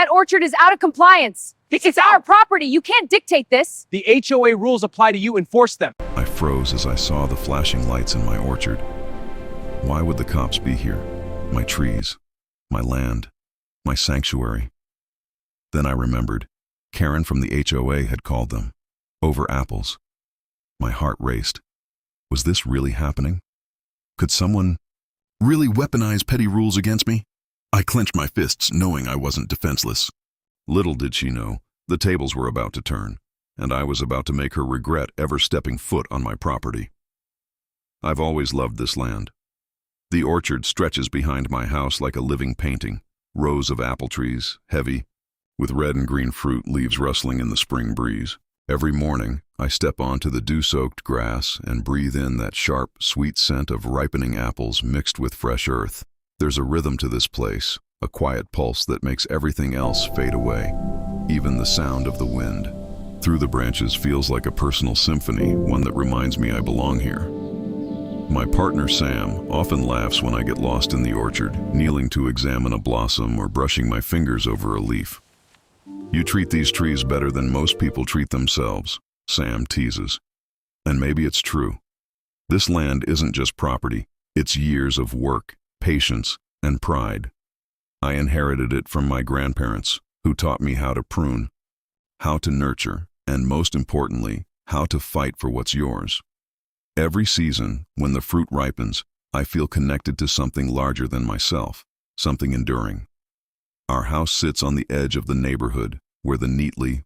That orchard is out of compliance. It's our property. You can't dictate this. The HOA rules apply to you. Enforce them. I froze as I saw the flashing lights in my orchard. Why would the cops be here? My trees, my land, my sanctuary. Then I remembered. Karen from the HOA had called them. Over apples. My heart raced. Was this really happening? Could someone really weaponize petty rules against me? I clenched my fists, knowing I wasn't defenseless. Little did she know, the tables were about to turn, and I was about to make her regret ever stepping foot on my property. I've always loved this land. The orchard stretches behind my house like a living painting, rows of apple trees, heavy, with red and green fruit, leaves rustling in the spring breeze. Every morning, I step onto the dew-soaked grass and breathe in that sharp, sweet scent of ripening apples mixed with fresh earth. There's a rhythm to this place, a quiet pulse that makes everything else fade away. Even the sound of the wind through the branches feels like a personal symphony, one that reminds me I belong here. My partner Sam often laughs when I get lost in the orchard, kneeling to examine a blossom or brushing my fingers over a leaf. "You treat these trees better than most people treat themselves," Sam teases. And maybe it's true. This land isn't just property, it's years of work, patience, and pride. I inherited it from my grandparents, who taught me how to prune, how to nurture, and most importantly, how to fight for what's yours. Every season, when the fruit ripens, I feel connected to something larger than myself, something enduring. Our house sits on the edge of the neighborhood, where the neatly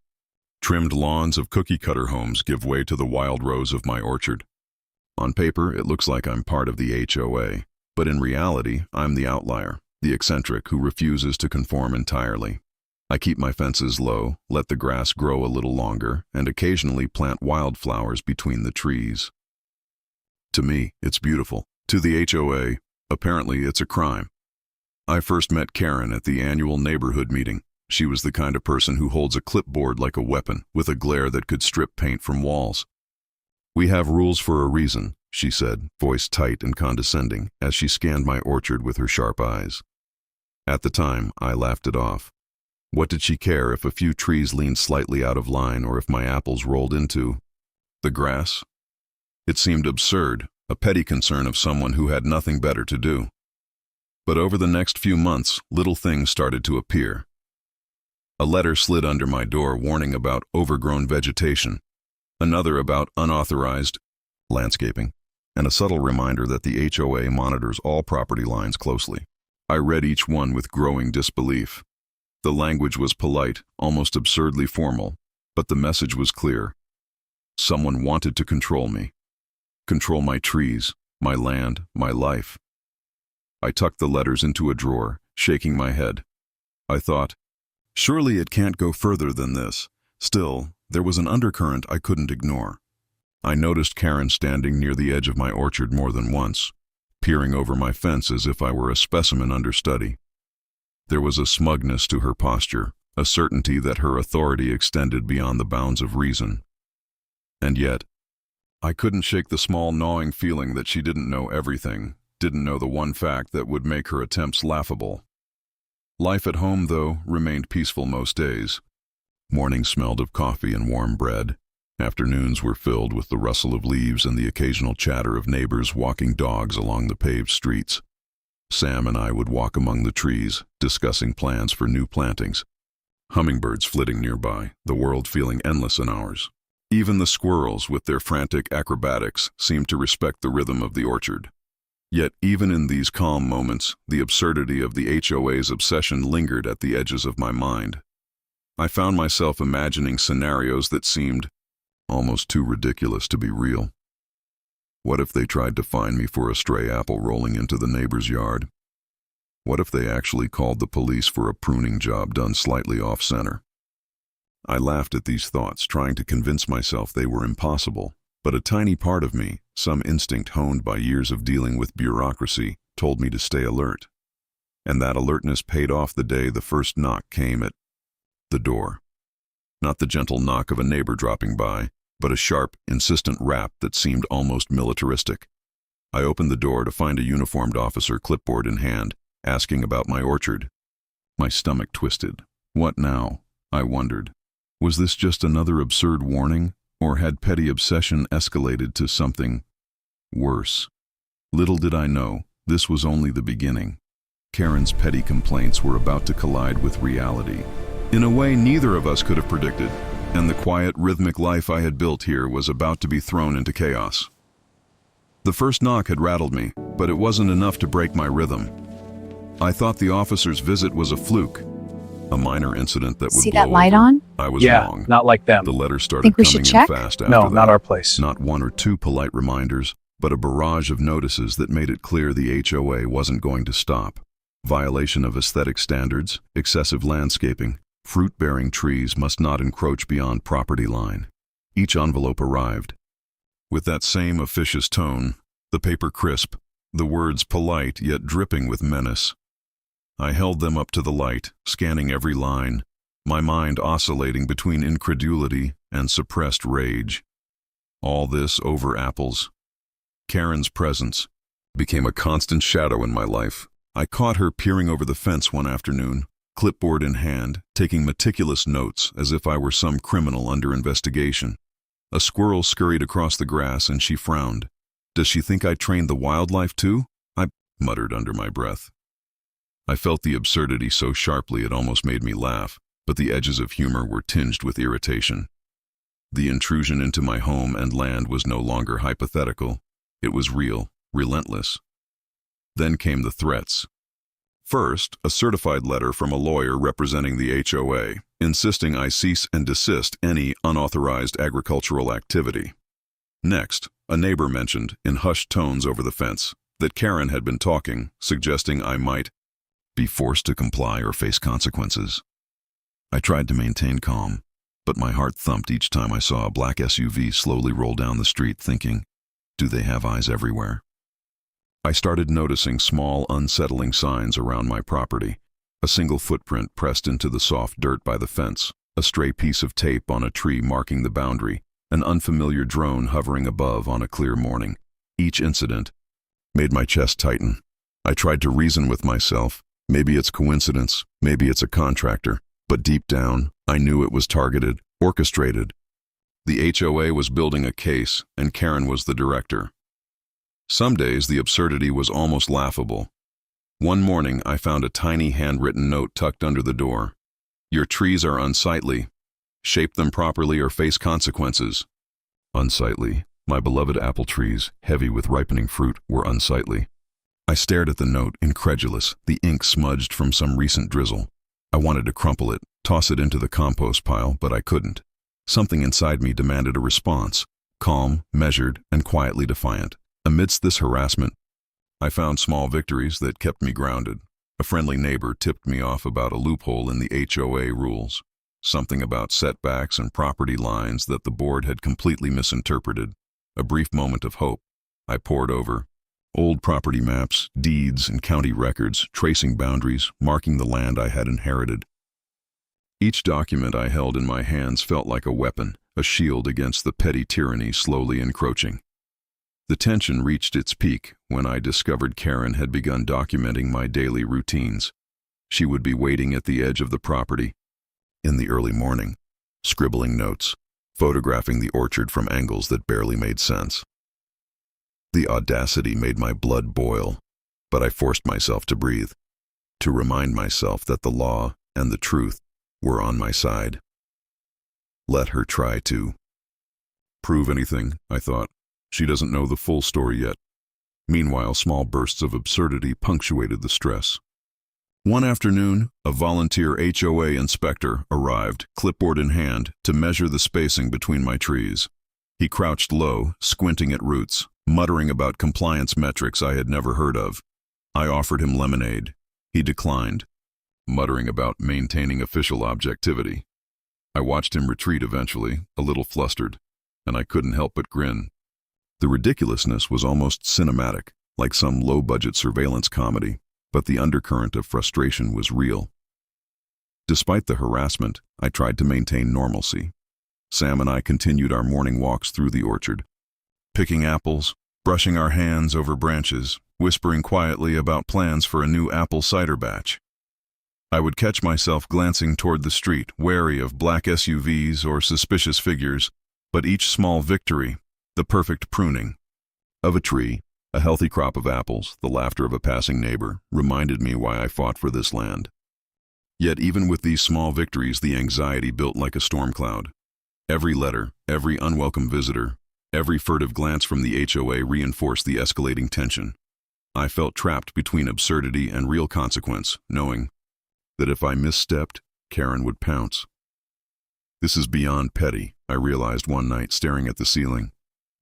trimmed lawns of cookie-cutter homes give way to the wild rose of my orchard. On paper, it looks like I'm part of the HOA, but in reality, I'm the outlier, the eccentric who refuses to conform entirely. I keep my fences low, let the grass grow a little longer, and occasionally plant wildflowers between the trees. To me, it's beautiful. To the HOA, apparently it's a crime. I first met Karen at the annual neighborhood meeting. She was the kind of person who holds a clipboard like a weapon, with a glare that could strip paint from walls. "We have rules for a reason," she said, voice tight and condescending, as she scanned my orchard with her sharp eyes. At the time, I laughed it off. What did she care if a few trees leaned slightly out of line or if my apples rolled into the grass? It seemed absurd, a petty concern of someone who had nothing better to do. But over the next few months, little things started to appear. A letter slid under my door warning about overgrown vegetation, another about unauthorized landscaping, and a subtle reminder that the HOA monitors all property lines closely. I read each one with growing disbelief. The language was polite, almost absurdly formal, but the message was clear. Someone wanted to control me. Control my trees, my land, my life. I tucked the letters into a drawer, shaking my head. I thought, surely it can't go further than this. Still, there was an undercurrent I couldn't ignore. I noticed Karen standing near the edge of my orchard more than once, peering over my fence as if I were a specimen under study. There was a smugness to her posture, a certainty that her authority extended beyond the bounds of reason. And yet, I couldn't shake the small gnawing feeling that she didn't know everything, didn't know the one fact that would make her attempts laughable. Life at home, though, remained peaceful most days. Mornings smelled of coffee and warm bread. Afternoons were filled with the rustle of leaves and the occasional chatter of neighbors walking dogs along the paved streets. Sam and I would walk among the trees, discussing plans for new plantings. Hummingbirds flitting nearby, the world feeling endless in ours. Even the squirrels, with their frantic acrobatics, seemed to respect the rhythm of the orchard. Yet even in these calm moments, the absurdity of the HOA's obsession lingered at the edges of my mind. I found myself imagining scenarios that seemed almost too ridiculous to be real. What if they tried to find me for a stray apple rolling into the neighbor's yard? What if they actually called the police for a pruning job done slightly off-center? I laughed at these thoughts, trying to convince myself they were impossible, but a tiny part of me, some instinct honed by years of dealing with bureaucracy, told me to stay alert. And that alertness paid off the day the first knock came at the door. Not the gentle knock of a neighbor dropping by, but a sharp, insistent rap that seemed almost militaristic. I opened the door to find a uniformed officer, clipboard in hand, asking about my orchard. My stomach twisted. What now? I wondered. Was this just another absurd warning, or had petty obsession escalated to something worse? Little did I know, this was only the beginning. Karen's petty complaints were about to collide with reality, in a way neither of us could have predicted, and the quiet, rhythmic life I had built here was about to be thrown into chaos. The first knock had rattled me, but it wasn't enough to break my rhythm. I thought the officer's visit was a fluke, a minor incident that would See blow that light over. on? I was Yeah, wrong. not like them. The letter started Think we coming should in check? fast after No, that. not our place. Not one or two polite reminders, but a barrage of notices that made it clear the HOA wasn't going to stop. Violation of aesthetic standards, excessive landscaping, fruit-bearing trees must not encroach beyond property line. Each envelope arrived. With that same officious tone, the paper crisp, the words polite yet dripping with menace. I held them up to the light, scanning every line, my mind oscillating between incredulity and suppressed rage. All this over apples. Karen's presence became a constant shadow in my life. I caught her peering over the fence one afternoon, clipboard in hand, taking meticulous notes as if I were some criminal under investigation. A squirrel scurried across the grass and she frowned. Does she think I trained the wildlife too? I muttered under my breath. I felt the absurdity so sharply it almost made me laugh, but the edges of humor were tinged with irritation. The intrusion into my home and land was no longer hypothetical. It was real, relentless. Then came the threats. First, a certified letter from a lawyer representing the HOA, insisting I cease and desist any unauthorized agricultural activity. Next, a neighbor mentioned, in hushed tones over the fence, that Karen had been talking, suggesting I might be forced to comply or face consequences. I tried to maintain calm, but my heart thumped each time I saw a black SUV slowly roll down the street, thinking, do they have eyes everywhere? I started noticing small, unsettling signs around my property. A single footprint pressed into the soft dirt by the fence, a stray piece of tape on a tree marking the boundary, an unfamiliar drone hovering above on a clear morning. Each incident made my chest tighten. I tried to reason with myself. Maybe it's coincidence, maybe it's a contractor, but deep down, I knew it was targeted, orchestrated. The HOA was building a case, and Karen was the director. Some days, the absurdity was almost laughable. One morning, I found a tiny handwritten note tucked under the door. Your trees are unsightly. Shape them properly or face consequences. Unsightly. My beloved apple trees, heavy with ripening fruit, were unsightly. I stared at the note, incredulous, the ink smudged from some recent drizzle. I wanted to crumple it, toss it into the compost pile, but I couldn't. Something inside me demanded a response, calm, measured, and quietly defiant. Amidst this harassment, I found small victories that kept me grounded. A friendly neighbor tipped me off about a loophole in the HOA rules, something about setbacks and property lines that the board had completely misinterpreted. A brief moment of hope. I pored over old property maps, deeds, and county records, tracing boundaries, marking the land I had inherited. Each document I held in my hands felt like a weapon, a shield against the petty tyranny slowly encroaching. The tension reached its peak when I discovered Karen had begun documenting my daily routines. She would be waiting at the edge of the property in the early morning, scribbling notes, photographing the orchard from angles that barely made sense. The audacity made my blood boil, but I forced myself to breathe, to remind myself that the law and the truth were on my side. Let her try to prove anything, I thought. She doesn't know the full story yet. Meanwhile, small bursts of absurdity punctuated the stress. One afternoon, a volunteer HOA inspector arrived, clipboard in hand, to measure the spacing between my trees. He crouched low, squinting at roots, muttering about compliance metrics I had never heard of. I offered him lemonade. He declined, muttering about maintaining official objectivity. I watched him retreat eventually, a little flustered, and I couldn't help but grin. The ridiculousness was almost cinematic, like some low-budget surveillance comedy, but the undercurrent of frustration was real. Despite the harassment, I tried to maintain normalcy. Sam and I continued our morning walks through the orchard, picking apples, brushing our hands over branches, whispering quietly about plans for a new apple cider batch. I would catch myself glancing toward the street, wary of black SUVs or suspicious figures, but each small victory, the perfect pruning of a tree, a healthy crop of apples, the laughter of a passing neighbor, reminded me why I fought for this land. Yet even with these small victories, the anxiety built like a storm cloud. Every letter, every unwelcome visitor, every furtive glance from the HOA reinforced the escalating tension. I felt trapped between absurdity and real consequence, knowing that if I misstepped, Karen would pounce. This is beyond petty, I realized one night staring at the ceiling.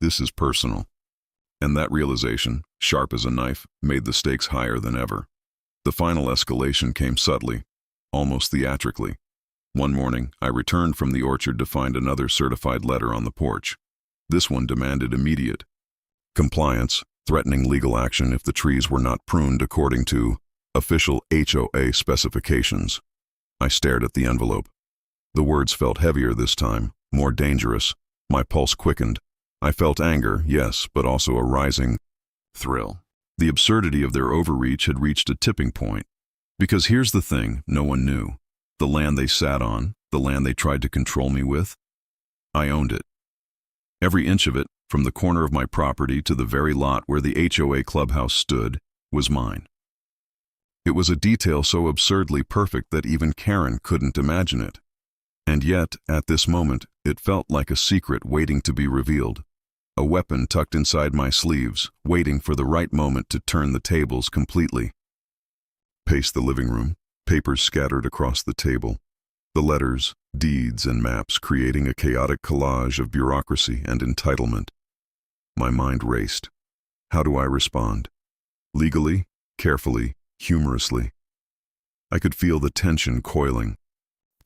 This is personal. And that realization, sharp as a knife, made the stakes higher than ever. The final escalation came subtly, almost theatrically. One morning, I returned from the orchard to find another certified letter on the porch. This one demanded immediate compliance, threatening legal action if the trees were not pruned according to official HOA specifications. I stared at the envelope. The words felt heavier this time, more dangerous. My pulse quickened. I felt anger, yes, but also a rising thrill. The absurdity of their overreach had reached a tipping point. Because here's the thing no one knew. The land they sat on, the land they tried to control me with, I owned it. Every inch of it, from the corner of my property to the very lot where the HOA clubhouse stood, was mine. It was a detail so absurdly perfect that even Karen couldn't imagine it. And yet, at this moment, it felt like a secret waiting to be revealed. A weapon tucked inside my sleeves, waiting for the right moment to turn the tables completely. Paced the living room, papers scattered across the table. The letters, deeds, and maps creating a chaotic collage of bureaucracy and entitlement. My mind raced. How do I respond? Legally, carefully, humorously. I could feel the tension coiling,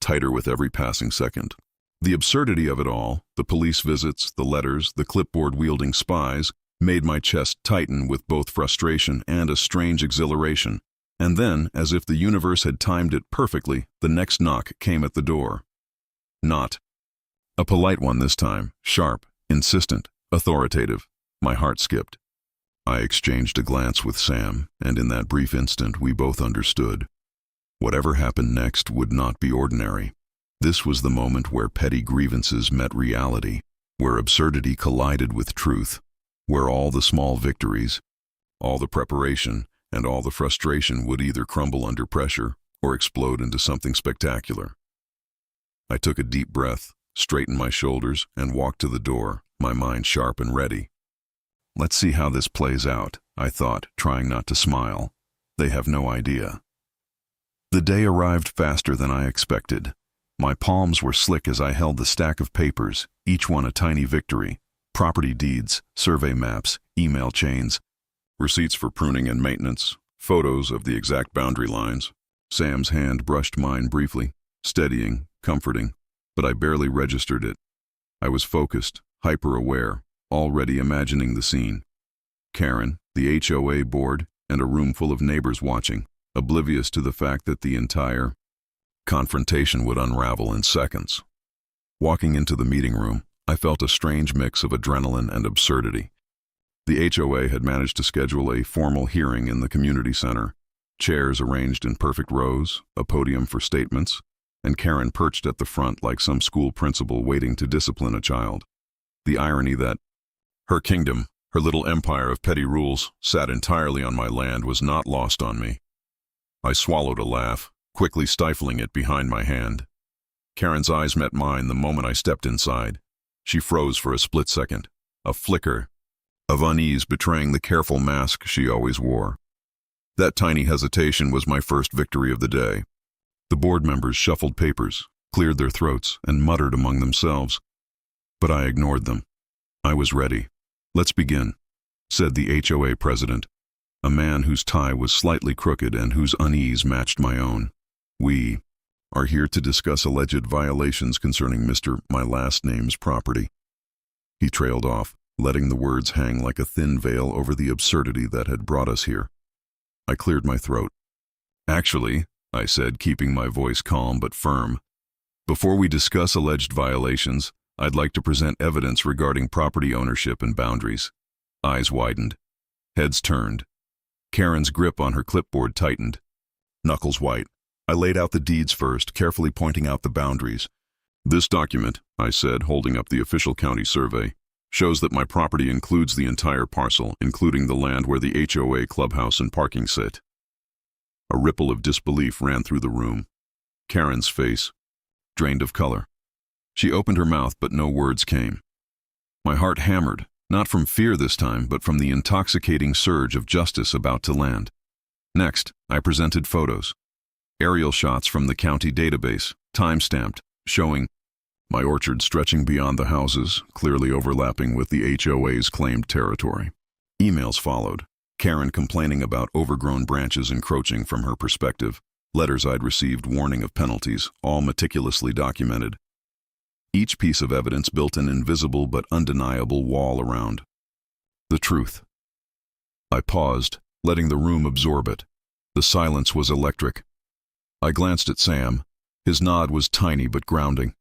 tighter with every passing second. The absurdity of it all, the police visits, the letters, the clipboard-wielding spies, made my chest tighten with both frustration and a strange exhilaration. And then, as if the universe had timed it perfectly, the next knock came at the door. Not a polite one this time, sharp, insistent, authoritative. My heart skipped. I exchanged a glance with Sam, and in that brief instant we both understood. Whatever happened next would not be ordinary. This was the moment where petty grievances met reality, where absurdity collided with truth, where all the small victories, all the preparation, and all the frustration would either crumble under pressure or explode into something spectacular. I took a deep breath, straightened my shoulders, and walked to the door, my mind sharp and ready. Let's see how this plays out, I thought, trying not to smile. They have no idea. The day arrived faster than I expected. My palms were slick as I held the stack of papers, each one a tiny victory. Property deeds, survey maps, email chains, receipts for pruning and maintenance, photos of the exact boundary lines. Sam's hand brushed mine briefly, steadying, comforting, but I barely registered it. I was focused, hyper-aware, already imagining the scene. Karen, the HOA board, and a room full of neighbors watching, oblivious to the fact that the entire confrontation would unravel in seconds. Walking into the meeting room, I felt a strange mix of adrenaline and absurdity. The HOA had managed to schedule a formal hearing in the community center, chairs arranged in perfect rows, a podium for statements, and Karen perched at the front like some school principal waiting to discipline a child. The irony that her kingdom, her little empire of petty rules, sat entirely on my land was not lost on me. I swallowed a laugh, quickly stifling it behind my hand. Karen's eyes met mine the moment I stepped inside. She froze for a split second, a flicker of unease betraying the careful mask she always wore. That tiny hesitation was my first victory of the day. The board members shuffled papers, cleared their throats, and muttered among themselves. But I ignored them. I was ready. "Let's begin," said the HOA president, a man whose tie was slightly crooked and whose unease matched my own. "We are here to discuss alleged violations concerning Mr. My last name's property." He trailed off, letting the words hang like a thin veil over the absurdity that had brought us here. I cleared my throat. "Actually," I said, keeping my voice calm but firm, "before we discuss alleged violations, I'd like to present evidence regarding property ownership and boundaries." Eyes widened. Heads turned. Karen's grip on her clipboard tightened. Knuckles white, I laid out the deeds first, carefully pointing out the boundaries. "This document," I said, holding up the official county survey, "shows that my property includes the entire parcel, including the land where the HOA clubhouse and parking sit." A ripple of disbelief ran through the room. Karen's face drained of color. She opened her mouth, but no words came. My heart hammered, not from fear this time, but from the intoxicating surge of justice about to land. Next, I presented photos. Aerial shots from the county database, time-stamped, showing my orchard stretching beyond the houses, clearly overlapping with the HOA's claimed territory. Emails followed, Karen complaining about overgrown branches encroaching from her perspective, letters I'd received warning of penalties, all meticulously documented. Each piece of evidence built an invisible but undeniable wall around the truth. I paused, letting the room absorb it. The silence was electric. I glanced at Sam. His nod was tiny but grounding.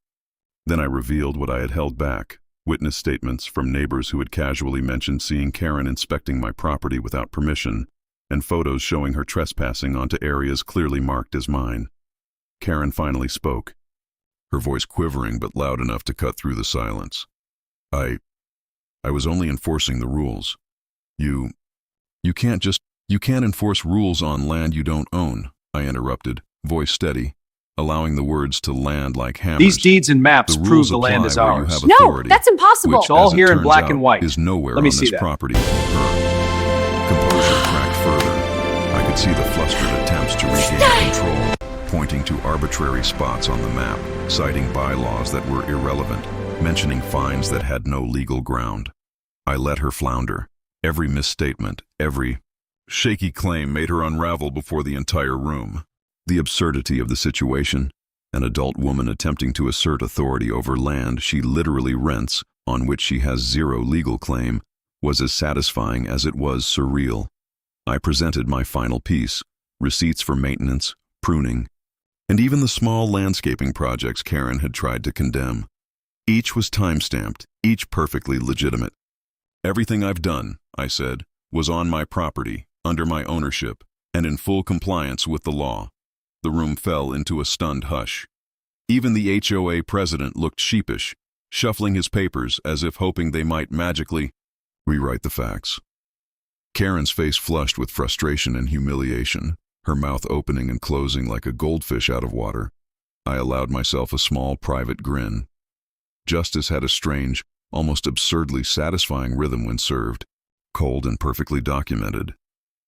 Then I revealed what I had held back, witness statements from neighbors who had casually mentioned seeing Karen inspecting my property without permission, and photos showing her trespassing onto areas clearly marked as mine. Karen finally spoke, her voice quivering but loud enough to cut through the silence. I was only enforcing the rules. You can't enforce rules on land you don't own," I interrupted, voice steady, allowing the words to land like hammers. These deeds and maps "The prove rules the land is apply where you ours." have No, authority, that's impossible. which, It's all as it here in turns black out, and white. is nowhere Let me on see this that. property. Her composure cracked further. I could see the flustered attempts to regain control, pointing to arbitrary spots on the map, citing bylaws that were irrelevant, mentioning fines that had no legal ground. I let her flounder. Every misstatement, every shaky claim made her unravel before the entire room. The absurdity of the situation, an adult woman attempting to assert authority over land she literally rents, on which she has zero legal claim, was as satisfying as it was surreal. I presented my final piece, receipts for maintenance, pruning, and even the small landscaping projects Karen had tried to condemn. Each was time-stamped, each perfectly legitimate. "Everything I've done," I said, "was on my property, under my ownership, and in full compliance with the law." The room fell into a stunned hush. Even the HOA president looked sheepish, shuffling his papers as if hoping they might magically rewrite the facts. Karen's face flushed with frustration and humiliation, her mouth opening and closing like a goldfish out of water. I allowed myself a small private grin. Justice had a strange, almost absurdly satisfying rhythm when served, cold and perfectly documented.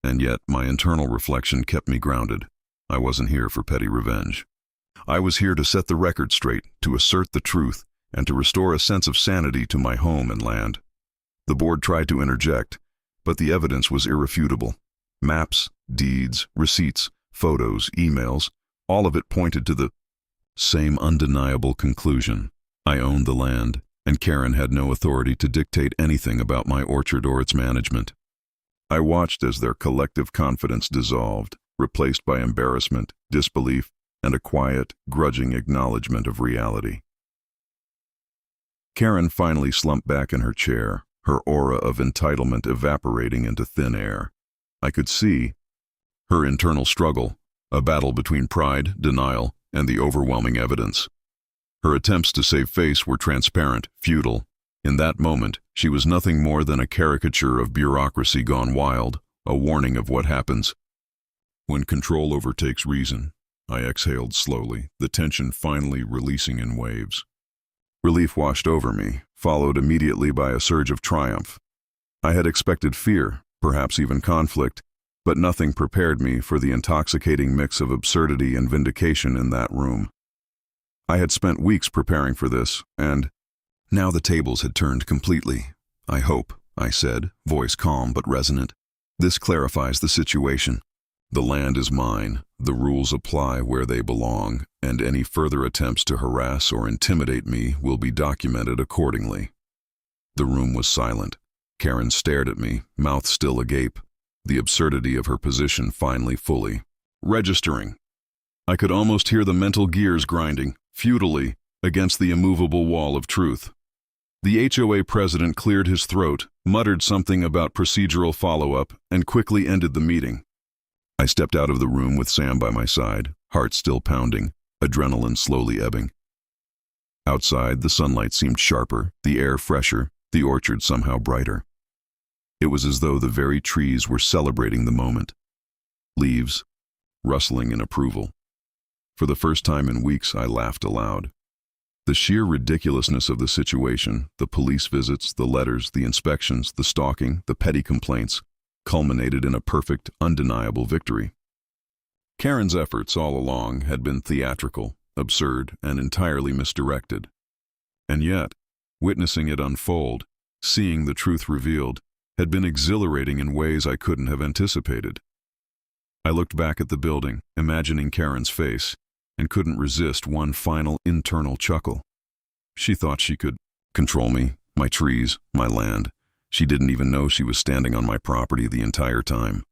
And yet my internal reflection kept me grounded. I wasn't here for petty revenge. I was here to set the record straight, to assert the truth, and to restore a sense of sanity to my home and land. The board tried to interject, but the evidence was irrefutable. Maps, deeds, receipts, photos, emails, all of it pointed to the same undeniable conclusion. I owned the land, and Karen had no authority to dictate anything about my orchard or its management. I watched as their collective confidence dissolved, replaced by embarrassment, disbelief, and a quiet, grudging acknowledgement of reality. Karen finally slumped back in her chair, her aura of entitlement evaporating into thin air. I could see her internal struggle, a battle between pride, denial, and the overwhelming evidence. Her attempts to save face were transparent, futile. In that moment, she was nothing more than a caricature of bureaucracy gone wild, a warning of what happens when control overtakes reason. I exhaled slowly, the tension finally releasing in waves. Relief washed over me, followed immediately by a surge of triumph. I had expected fear, perhaps even conflict, but nothing prepared me for the intoxicating mix of absurdity and vindication in that room. I had spent weeks preparing for this, and now the tables had turned completely. "I hope," I said, voice calm but resonant. "This clarifies the situation. The land is mine, the rules apply where they belong, and any further attempts to harass or intimidate me will be documented accordingly." The room was silent. Karen stared at me, mouth still agape, the absurdity of her position finally fully registering. I could almost hear the mental gears grinding, futilely, against the immovable wall of truth. The HOA president cleared his throat, muttered something about procedural follow-up, and quickly ended the meeting. I stepped out of the room with Sam by my side, heart still pounding, adrenaline slowly ebbing. Outside, the sunlight seemed sharper, the air fresher, the orchard somehow brighter. It was as though the very trees were celebrating the moment. Leaves rustling in approval. For the first time in weeks, I laughed aloud. The sheer ridiculousness of the situation, the police visits, the letters, the inspections, the stalking, the petty complaints, culminated in a perfect, undeniable victory. Karen's efforts all along had been theatrical, absurd, and entirely misdirected. And yet, witnessing it unfold, seeing the truth revealed, had been exhilarating in ways I couldn't have anticipated. I looked back at the building, imagining Karen's face, and couldn't resist one final internal chuckle. She thought she could control me, my trees, my land. She didn't even know she was standing on my property the entire time.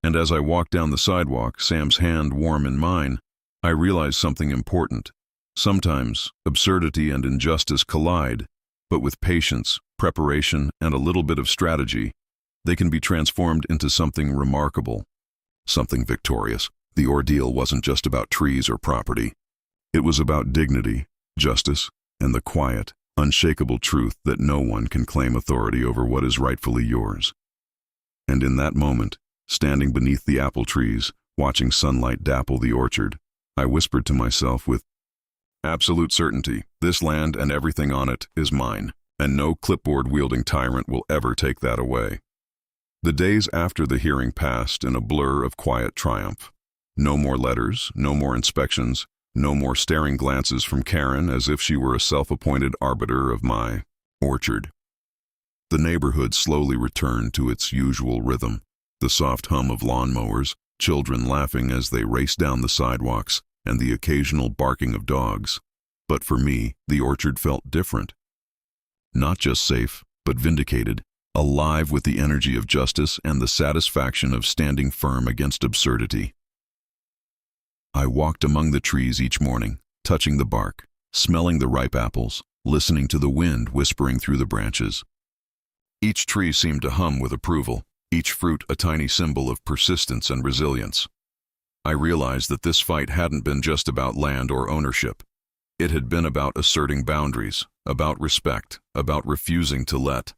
And as I walked down the sidewalk, Sam's hand warm in mine, I realized something important. Sometimes absurdity and injustice collide, but with patience, preparation, and a little bit of strategy, they can be transformed into something remarkable, something victorious. The ordeal wasn't just about trees or property. It was about dignity, justice, and the quiet, unshakable truth that no one can claim authority over what is rightfully yours. And in that moment, standing beneath the apple trees, watching sunlight dapple the orchard, I whispered to myself with absolute certainty, this land and everything on it is mine, and no clipboard-wielding tyrant will ever take that away. The days after the hearing passed in a blur of quiet triumph. No more letters, no more inspections, no more staring glances from Karen as if she were a self-appointed arbiter of my orchard. The neighborhood slowly returned to its usual rhythm, the soft hum of lawnmowers, children laughing as they raced down the sidewalks, and the occasional barking of dogs. But for me, the orchard felt different. Not just safe, but vindicated, alive with the energy of justice and the satisfaction of standing firm against absurdity. I walked among the trees each morning, touching the bark, smelling the ripe apples, listening to the wind whispering through the branches. Each tree seemed to hum with approval, each fruit a tiny symbol of persistence and resilience. I realized that this fight hadn't been just about land or ownership. It had been about asserting boundaries, about respect, about refusing to let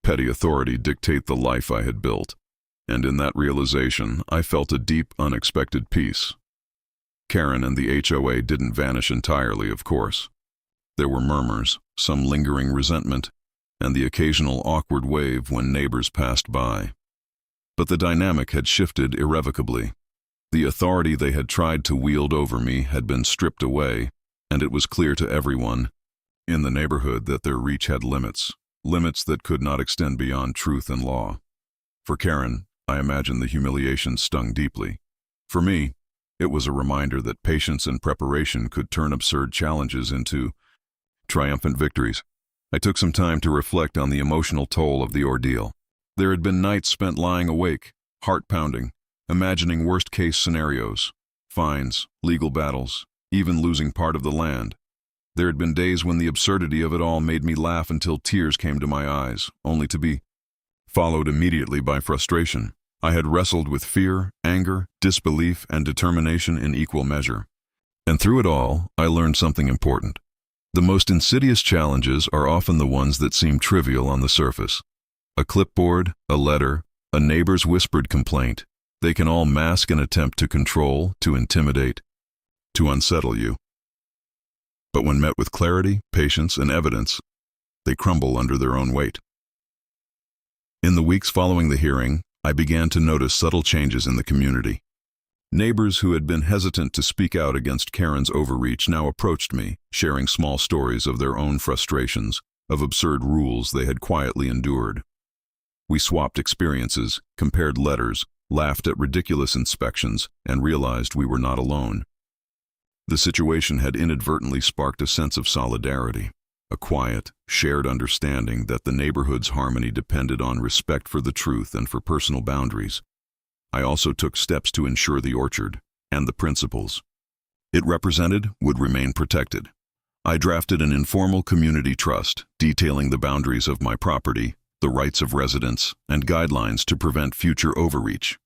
petty authority dictate the life I had built. And in that realization, I felt a deep, unexpected peace. Karen and the HOA didn't vanish entirely, of course. There were murmurs, some lingering resentment, and the occasional awkward wave when neighbors passed by. But the dynamic had shifted irrevocably. The authority they had tried to wield over me had been stripped away, and it was clear to everyone in the neighborhood that their reach had limits, limits that could not extend beyond truth and law. For Karen, I imagine the humiliation stung deeply. For me, it was a reminder that patience and preparation could turn absurd challenges into triumphant victories. I took some time to reflect on the emotional toll of the ordeal. There had been nights spent lying awake, heart-pounding, imagining worst-case scenarios, fines, legal battles, even losing part of the land. There had been days when the absurdity of it all made me laugh until tears came to my eyes, only to be followed immediately by frustration. I had wrestled with fear, anger, disbelief, and determination in equal measure. And through it all, I learned something important. The most insidious challenges are often the ones that seem trivial on the surface. A clipboard, a letter, a neighbor's whispered complaint, they can all mask an attempt to control, to intimidate, to unsettle you. But when met with clarity, patience, and evidence, they crumble under their own weight. In the weeks following the hearing, I began to notice subtle changes in the community. Neighbors who had been hesitant to speak out against Karen's overreach now approached me, sharing small stories of their own frustrations, of absurd rules they had quietly endured. We swapped experiences, compared letters, laughed at ridiculous inspections, and realized we were not alone. The situation had inadvertently sparked a sense of solidarity, a quiet, shared understanding that the neighborhood's harmony depended on respect for the truth and for personal boundaries. I also took steps to ensure the orchard, and the principles it represented, would remain protected. I drafted an informal community trust detailing the boundaries of my property, the rights of residents, and guidelines to prevent future overreach.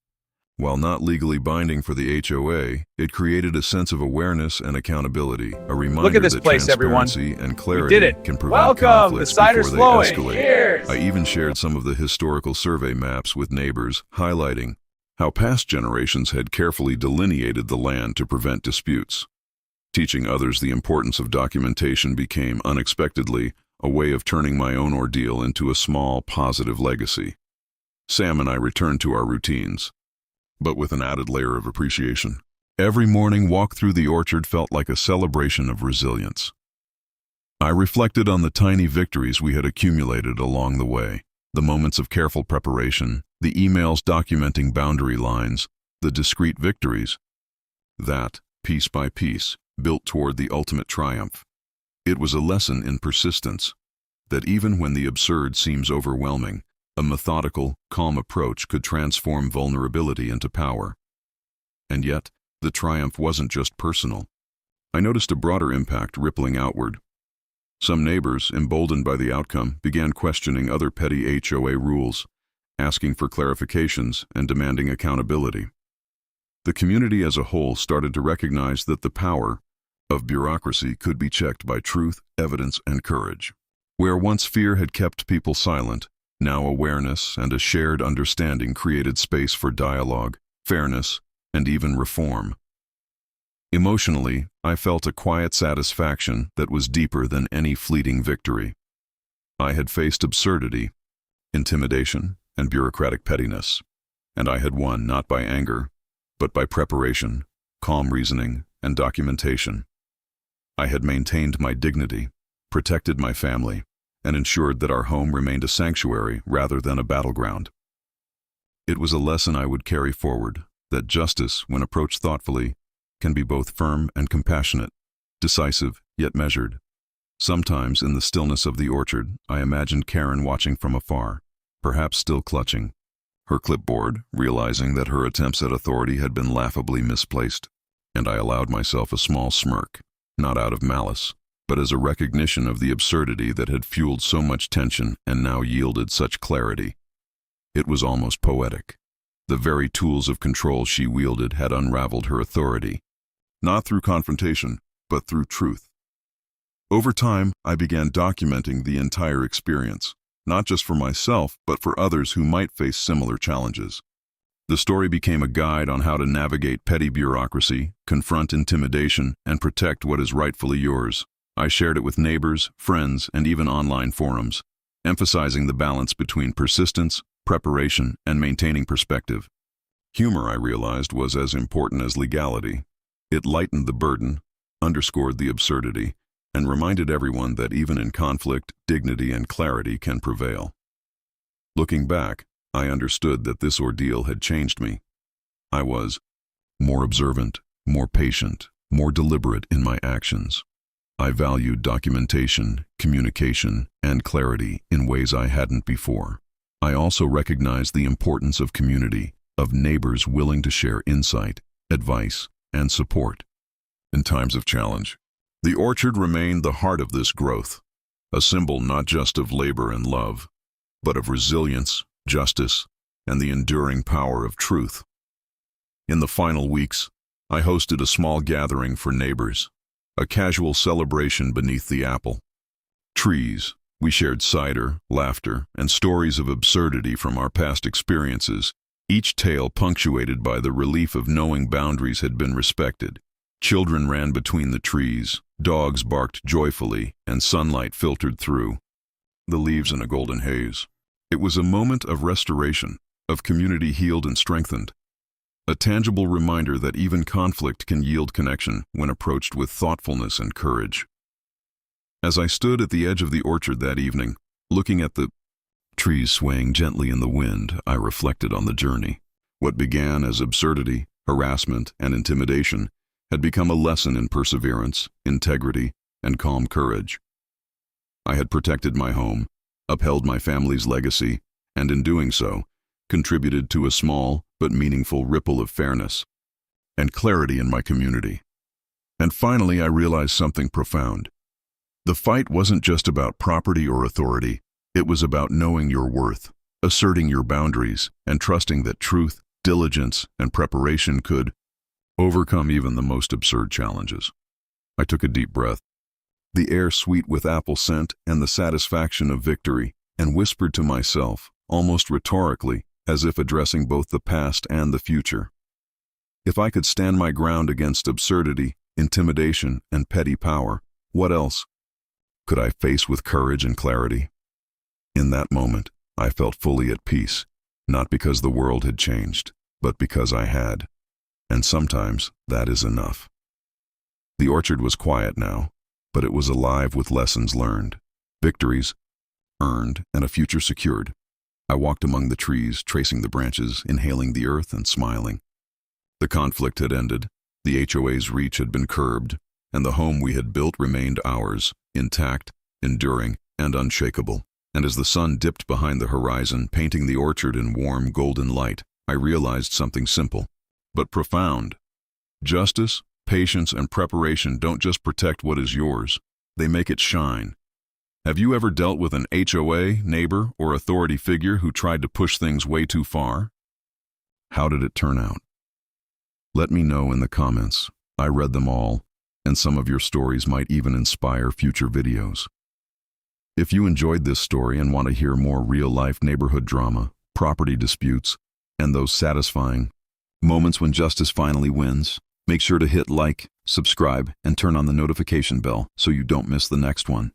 While not legally binding for the HOA, it created a sense of awareness and accountability, a reminder Look at this that place, everyone. transparency and We clarity did it. can prevent Welcome. The conflicts cider's before they flowing. escalate. Cheers. I even shared some of the historical survey maps with neighbors, highlighting how past generations had carefully delineated the land to prevent disputes. Teaching others the importance of documentation became, unexpectedly, a way of turning my own ordeal into a small, positive legacy. Sam and I returned to our routines, but with an added layer of appreciation. Every morning walk through the orchard felt like a celebration of resilience. I reflected on the tiny victories we had accumulated along the way, the moments of careful preparation, the emails documenting boundary lines, the discrete victories that, piece by piece, built toward the ultimate triumph. It was a lesson in persistence, that even when the absurd seems overwhelming, a methodical, calm approach could transform vulnerability into power. And yet, the triumph wasn't just personal. I noticed a broader impact rippling outward. Some neighbors, emboldened by the outcome, began questioning other petty HOA rules, asking for clarifications and demanding accountability. The community as a whole started to recognize that the power of bureaucracy could be checked by truth, evidence, and courage. Where once fear had kept people silent, now awareness and a shared understanding created space for dialogue, fairness, and even reform. Emotionally, I felt a quiet satisfaction that was deeper than any fleeting victory. I had faced absurdity, intimidation, and bureaucratic pettiness, and I had won not by anger, but by preparation, calm reasoning, and documentation. I had maintained my dignity, protected my family, and ensured that our home remained a sanctuary rather than a battleground. It was a lesson I would carry forward, that justice, when approached thoughtfully, can be both firm and compassionate, decisive yet measured. Sometimes in the stillness of the orchard, I imagined Karen watching from afar, perhaps still clutching her clipboard, realizing that her attempts at authority had been laughably misplaced, and I allowed myself a small smirk, not out of malice, but as a recognition of the absurdity that had fueled so much tension and now yielded such clarity. It was almost poetic. The very tools of control she wielded had unraveled her authority, not through confrontation, but through truth. Over time, I began documenting the entire experience, not just for myself, but for others who might face similar challenges. The story became a guide on how to navigate petty bureaucracy, confront intimidation, and protect what is rightfully yours. I shared it with neighbors, friends, and even online forums, emphasizing the balance between persistence, preparation, and maintaining perspective. Humor, I realized, was as important as legality. It lightened the burden, underscored the absurdity, and reminded everyone that even in conflict, dignity and clarity can prevail. Looking back, I understood that this ordeal had changed me. I was more observant, more patient, more deliberate in my actions. I valued documentation, communication, and clarity in ways I hadn't before. I also recognized the importance of community, of neighbors willing to share insight, advice, and support. In times of challenge, the orchard remained the heart of this growth, a symbol not just of labor and love, but of resilience, justice, and the enduring power of truth. In the final weeks, I hosted a small gathering for neighbors, a casual celebration beneath the apple trees. We shared cider, laughter, and stories of absurdity from our past experiences, each tale punctuated by the relief of knowing boundaries had been respected. Children ran between the trees, dogs barked joyfully, and sunlight filtered through the leaves in a golden haze. It was a moment of restoration, of community healed and strengthened, a tangible reminder that even conflict can yield connection when approached with thoughtfulness and courage. As I stood at the edge of the orchard that evening, looking at the trees swaying gently in the wind, I reflected on the journey. What began as absurdity, harassment, and intimidation had become a lesson in perseverance, integrity, and calm courage. I had protected my home, upheld my family's legacy, and in doing so, contributed to a small but meaningful ripple of fairness and clarity in my community. And finally, I realized something profound. The fight wasn't just about property or authority. It was about knowing your worth, asserting your boundaries, and trusting that truth, diligence, and preparation could overcome even the most absurd challenges. I took a deep breath, the air sweet with apple scent and the satisfaction of victory, and whispered to myself, almost rhetorically, as if addressing both the past and the future. If I could stand my ground against absurdity, intimidation, and petty power, what else could I face with courage and clarity? In that moment, I felt fully at peace, not because the world had changed, but because I had. And sometimes that is enough. The orchard was quiet now, but it was alive with lessons learned, victories earned, and a future secured. I walked among the trees, tracing the branches, inhaling the earth and smiling. The conflict had ended, the HOA's reach had been curbed, and the home we had built remained ours, intact, enduring, and unshakable. And as the sun dipped behind the horizon, painting the orchard in warm golden light, I realized something simple, but profound. Justice, patience, and preparation don't just protect what is yours, they make it shine. Have you ever dealt with an HOA, neighbor, or authority figure who tried to push things way too far? How did it turn out? Let me know in the comments. I read them all, and some of your stories might even inspire future videos. If you enjoyed this story and want to hear more real-life neighborhood drama, property disputes, and those satisfying moments when justice finally wins, make sure to hit like, subscribe, and turn on the notification bell so you don't miss the next one.